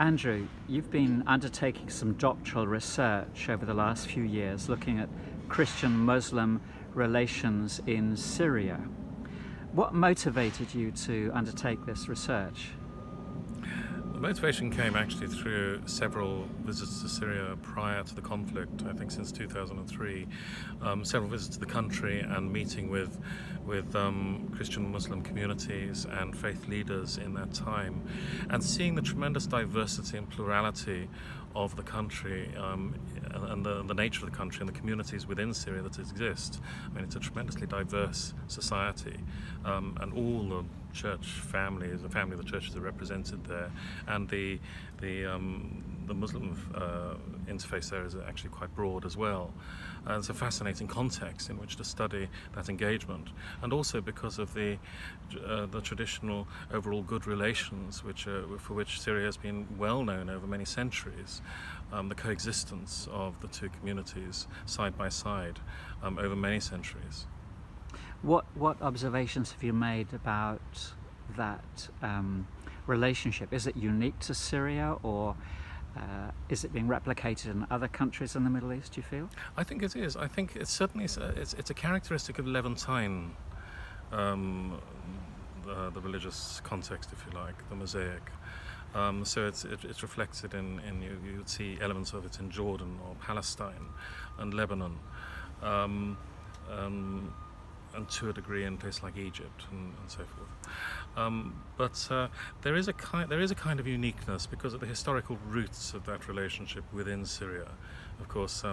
Andrew, you've been undertaking some doctoral research over the last few years looking at Christian-Muslim relations in Syria. What motivated you to undertake this research? The motivation came actually through several visits to Syria prior to the conflict, I think since 2003. Several visits to the country and meeting with Christian Muslim communities and faith leaders in that time, and seeing the tremendous diversity and plurality of the country and the nature of the country and the communities within Syria that exist. I mean, it's a tremendously diverse society, and all the church families, the family of the churches are represented there, and the Muslim interface there is actually quite broad as well. And it's a fascinating context in which to study that engagement, and also because of the traditional overall good relations for which Syria has been well known over many centuries, the coexistence of the two communities side by side over many centuries. What observations have you made about that relationship? Is it unique to Syria, or is it being replicated in other countries in the Middle East, do you feel? I think it is. I think it's certainly it's a characteristic of Levantine, the religious context, if you like, the mosaic. So it's reflected in you would see elements of it in Jordan or Palestine and Lebanon, and to a degree in places like Egypt and so forth. But there is a kind of uniqueness because of the historical roots of that relationship within Syria. Of course,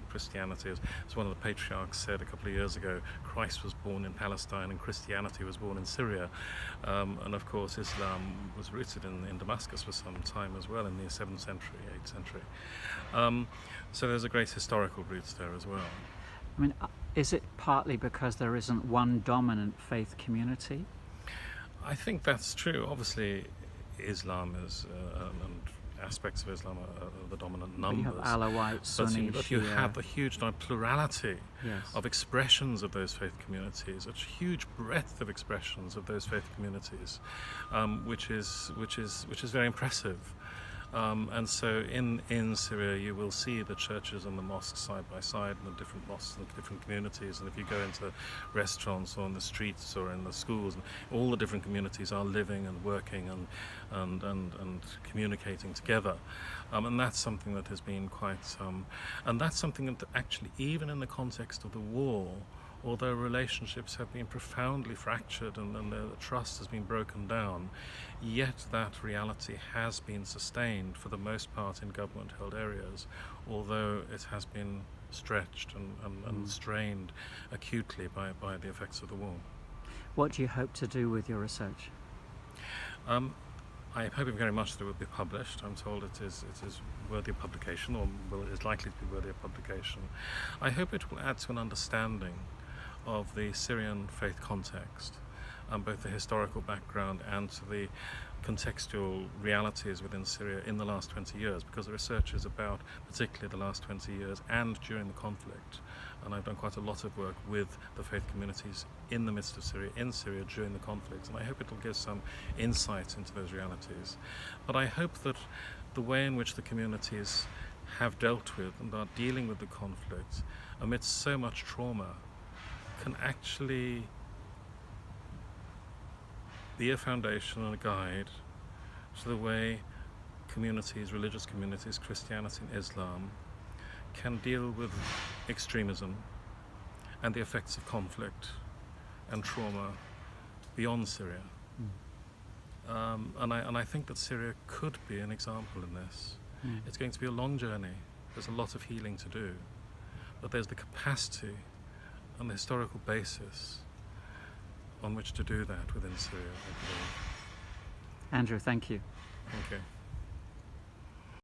Christianity, as one of the patriarchs said a couple of years ago, Christ was born in Palestine and Christianity was born in Syria. And of course, Islam was rooted in Damascus for some time as well, in the 7th century, 8th century. So there's a great historical roots there as well. I mean, is it partly because there isn't one dominant faith community? I think that's true. Obviously, Islam is, and aspects of Islam are the dominant numbers. But you have Alawite, Sunni, but you have the huge plurality yes, of expressions of those faith communities, a huge breadth of expressions of those faith communities, which is very impressive. And so in Syria you will see the churches and the mosques side by side, and the different mosques and different communities, and if you go into restaurants or on the streets or in the schools, and all the different communities are living and working and communicating together, and that's something that has been quite and that's something that actually, even in the context of the war, although relationships have been profoundly fractured and the trust has been broken down, yet that reality has been sustained for the most part in government-held areas, although it has been stretched and strained acutely by the effects of the war. What do you hope to do with your research? I'm hoping very much that it will be published. I'm told it is worthy of publication, or is likely to be worthy of publication. I hope it will add to an understanding of the Syrian faith context, both the historical background and to the contextual realities within Syria in the last 20 years, because the research is about particularly the last 20 years and during the conflict. And I've done quite a lot of work with the faith communities in the midst of Syria, in Syria during the conflict, and I hope it will give some insight into those realities. But I hope that the way in which the communities have dealt with and are dealing with the conflict amidst so much trauma can actually be a foundation and a guide to the way communities, religious communities, Christianity and Islam, can deal with extremism and the effects of conflict and trauma beyond Syria. And I think that Syria could be an example in this. It's going to be a long journey. There's a lot of healing to do, but there's the capacity and the historical basis on which to do that within Syria, I believe. Andrew, thank you. Thank you.